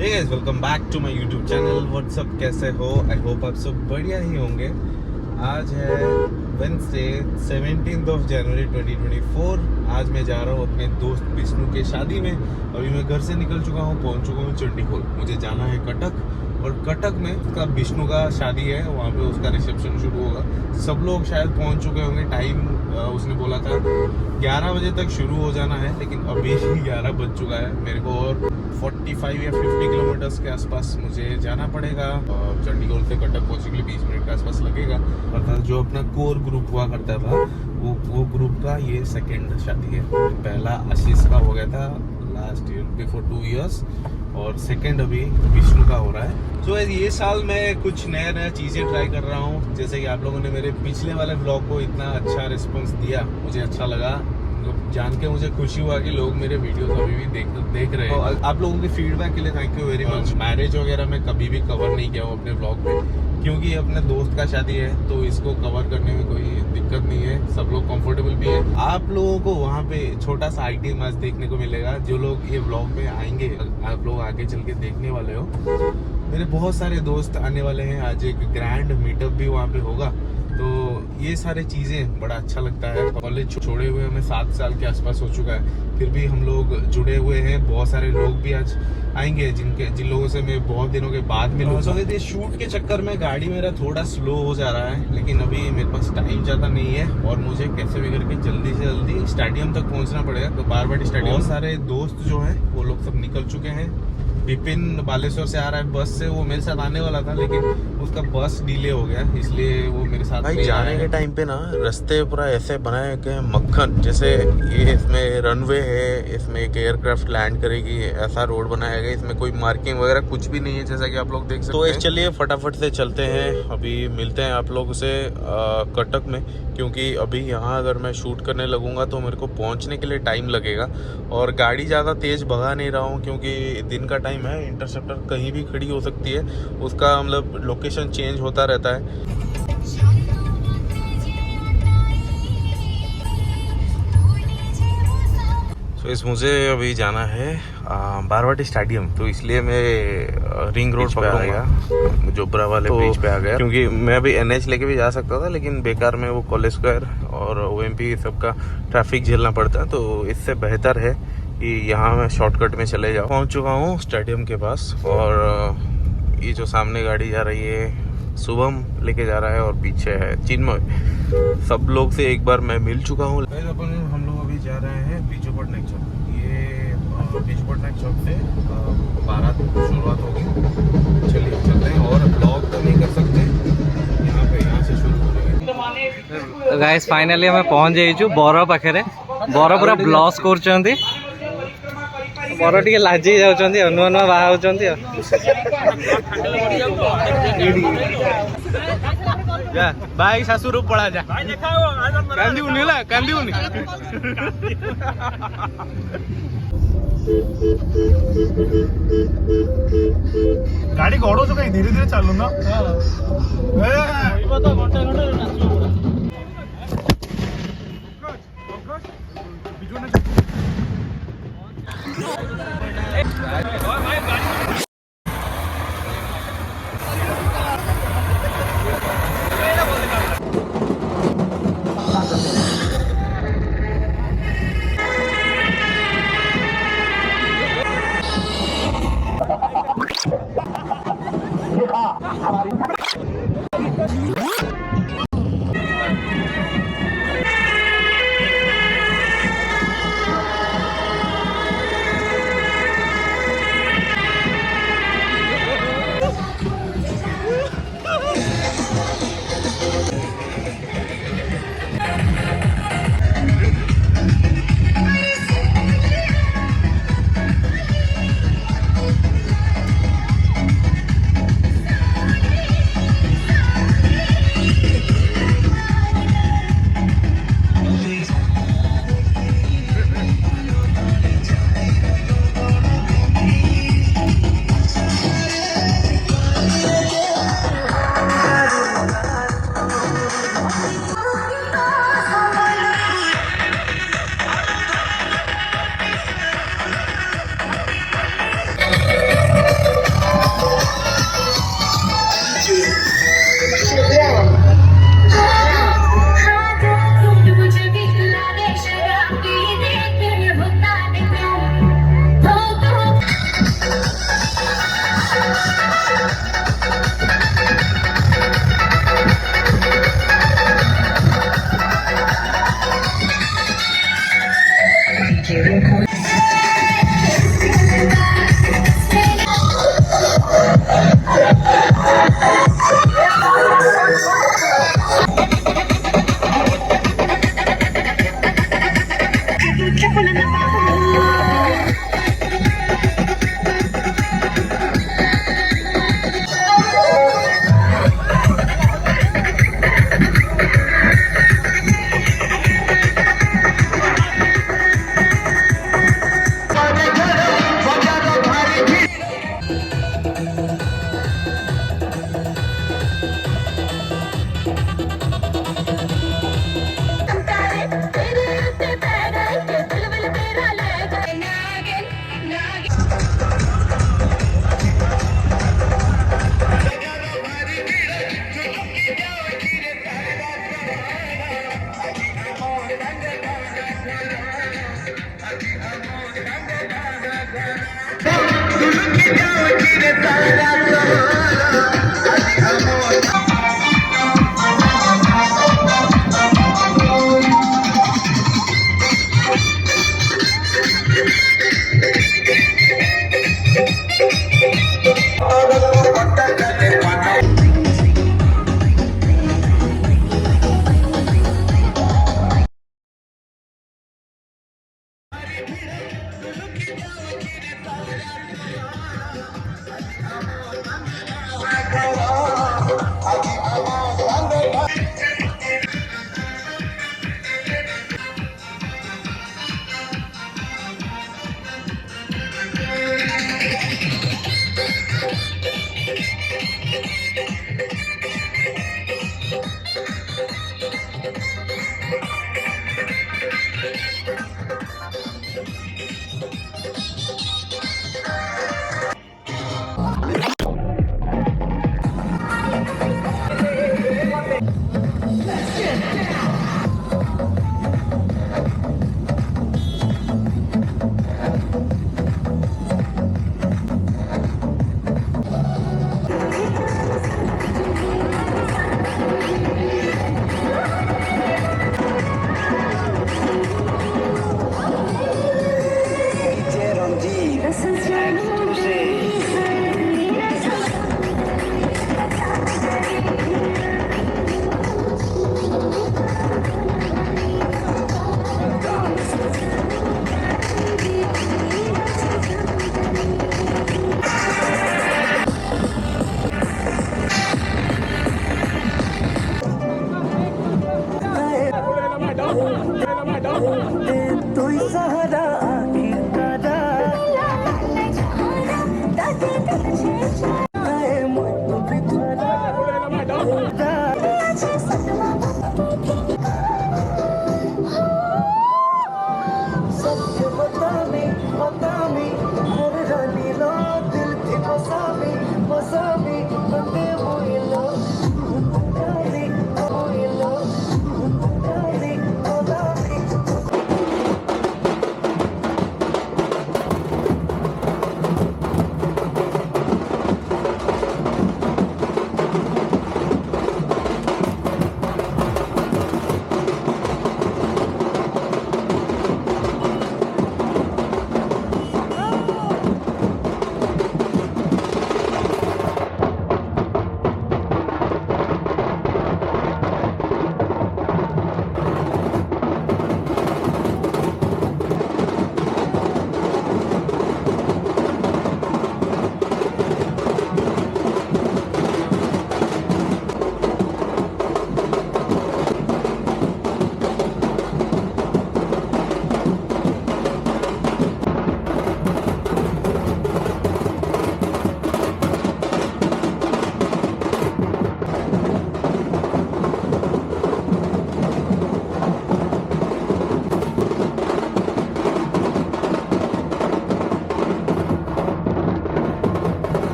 Hey guys, welcome back to my YouTube channel. What's up, कैसे हो? I hope आप सब बढ़िया ही होंगे। आज है वेडनेसडे 17 जनवरी 2024। आज मैं जा रहा हूँ अपने दोस्त विष्णु के शादी में। अभी मैं घर से निकल चुका हूँ, पहुँच चुका हूँ चंडीगढ़। मुझे जाना है कटक, और कटक में उसका विष्णु का शादी है, वहाँ पे उसका रिसेप्शन शुरू होगा। सब लोग शायद पहुँच चुके होंगे। टाइम उसने बोला था 11 बजे तक शुरू हो जाना है, लेकिन अभी 11 बज चुका है। मेरे को और 45 या 50 किलोमीटर्स के आसपास मुझे जाना पड़ेगा। चंडीगढ़ से कटक पहुँचने के लिए 20 मिनट के आसपास लगेगा। अर्थात जो अपना कोर ग्रुप हुआ करता था, वो ग्रुप का ये सेकेंड शादी है। पहला आशीष का हो गया था लास्ट ईयर, बिफोर 2 इयर्स, और सेकेंड अभी विष्णु का हो रहा है। तो ये साल मैं कुछ नया चीज़ें ट्राई कर रहा हूँ। जैसे कि आप लोगों ने मेरे पिछले वाले ब्लॉग को इतना अच्छा रिस्पॉन्स दिया, मुझे अच्छा लगा। जान के मुझे खुशी हुआ कि लोग मेरे वीडियोस अभी भी देख रहे हैं। आप लोगों के फीडबैक के लिए thank you very much. Marriage वगैरह मैं कभी भी कवर नहीं किया हूँ अपने ब्लॉग पे, क्योंकि अपने दोस्त का शादी है तो इसको कवर करने में कोई दिक्कत नहीं है। सब लोग कंफर्टेबल भी है। आप लोगों को वहाँ पे छोटा सा आइटम आज देखने को मिलेगा। जो लोग ये ब्लॉग में आएंगे, आप लोग आगे चल के देखने वाले हो, मेरे बहुत सारे दोस्त आने वाले हैं। आज एक ग्रैंड मीटअप भी वहाँ पे होगा। तो ये सारे चीज़ें बड़ा अच्छा लगता है। कॉलेज छोड़े हुए हमें 7 साल के आसपास हो चुका है, फिर भी हम लोग जुड़े हुए हैं। बहुत सारे लोग भी आज आएंगे जिन लोगों से मैं बहुत दिनों के बाद मिलूंगा। शूट के चक्कर में गाड़ी मेरा थोड़ा स्लो हो जा रहा है, लेकिन अभी मेरे पास टाइम ज़्यादा नहीं है और मुझे कैसे भी करके जल्दी से जल्दी स्टेडियम तक पहुँचना पड़ेगा। तो बारवाटी स्टेडियम। बहुत सारे दोस्त जो हैं वो लोग सब निकल चुके हैं। विपिन बालेश्वर से आ रहा है बस से, वो मेरे साथ आने वाला था, लेकिन उसका बस डिले हो गया, इसलिए वो मेरे साथ भाई जाने के टाइम पे ना रास्ते पूरा ऐसे बनाए कि मक्खन जैसे। ये इसमें रनवे है, इसमें एक एयरक्राफ्ट लैंड करेगी, ऐसा रोड बनाया गया। इसमें कोई मार्किंग वगैरह कुछ भी नहीं है, जैसा कि आप लोग देख सकते हैं। तो चलिए फटाफट से चलते हैं। अभी मिलते हैं आप लोगों से कटक में, क्योंकि अभी यहाँ अगर मैं शूट करने लगूंगा तो मेरे को पहुँचने के लिए टाइम लगेगा। और गाड़ी ज़्यादा तेज़ भगा नहीं रहा हूँ, क्योंकि दिन का टाइम है। इंटरसेप्टर कहीं भी खड़ी हो सकती है, उसका मतलब लोकेशन चेंज होता रहता है। मुझे अभी जाना है बारवाटी स्टेडियम, तो इसलिए मैं रिंग रोड पे आ गया, जोबरा वाले बीच पे आ गया। क्योंकि मैं अभी NH लेके भी जा सकता था, लेकिन बेकार में वो कॉलेज स्क्वायर और OMP सबका ट्रैफिक झेलना पड़ता है। तो इससे बेहतर है कि यहाँ मैं शॉर्टकट में चले जाऊँ। पहुँच चुका हूँ स्टेडियम के पास, और ये जो सामने गाड़ी जा रही है शुभम लेके जा रहा है, और पीछे है चिन्मय। सब लोग से एक बार मैं मिल चुका हूँ। हम लोग अभी जा रहे हैं बीजू पटनायक चौक। ये बीजू पटनायक चौक से बारात शुरुआत होगी। चलिए चलते हैं, और ब्लॉग तो नहीं कर सकते यहाँ से शुरू करेंगे। गाइस फाइनली हमें पहुंच जाइछु बर पाखे। बर पूरा ब्लस कर बर टे लाजि जाउछन्ती, नुआ नुआ बाहा होउछन्ती। जा भाई सासुर पड़ा जा, कांदी उनी ला कांदी उनी। गाड़ी घोड़ो तो कहीं धीरे धीरे चालू ना।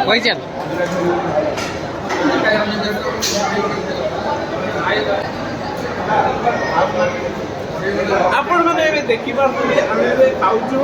वही चल ଆପଣ ମାନେ ଏବେ ଦେଖିପାରୁଥିବେ ଆମେ ଏବେ ଖାଉଛୁ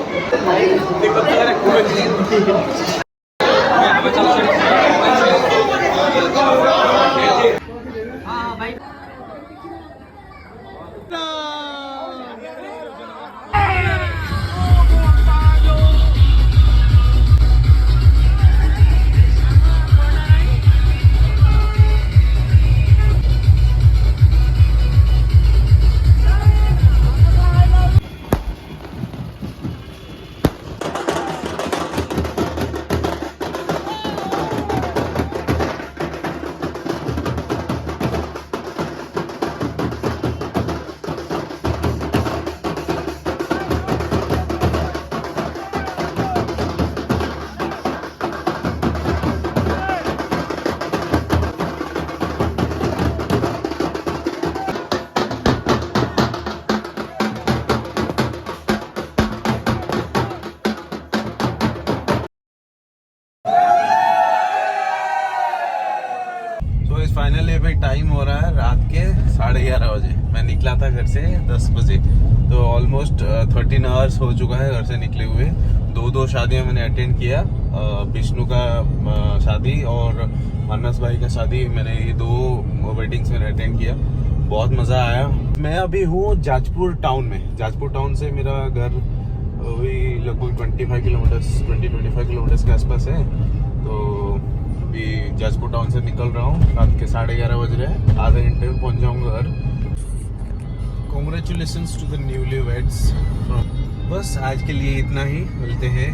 तो इस फाइनली अभी टाइम हो रहा है रात के 11:30 बजे। मैं निकला था घर से 10 बजे, तो ऑलमोस्ट 13 आवर्स हो चुका है घर से निकले हुए। दो शादियां मैंने अटेंड किया, विष्णु का शादी और मानस भाई का शादी। मैंने ये 2 वेडिंग्स मैंने अटेंड किया, बहुत मज़ा आया। मैं अभी हूँ जाजपुर टाउन में। जाजपुर टाउन से मेरा घर वही लगभग 25 किलोमीटर्स के आसपास है। तो अभी जाजपुर टाउन से निकल रहा हूँ, रात के 11:30 बज रहे हैं। आधे घंटे में पहुँच जाऊँगा घर। Congratulations to the newly weds. बस आज के लिए इतना ही, मिलते हैं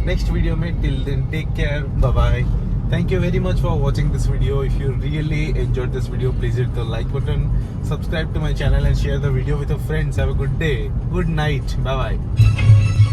नेक्स्ट वीडियो में। Till then take care, bye bye. Thank you very much for watching this video. If you really enjoyed this video, please hit the like button, subscribe to my channel and share the video with your friends. Have a good day, good night, bye bye.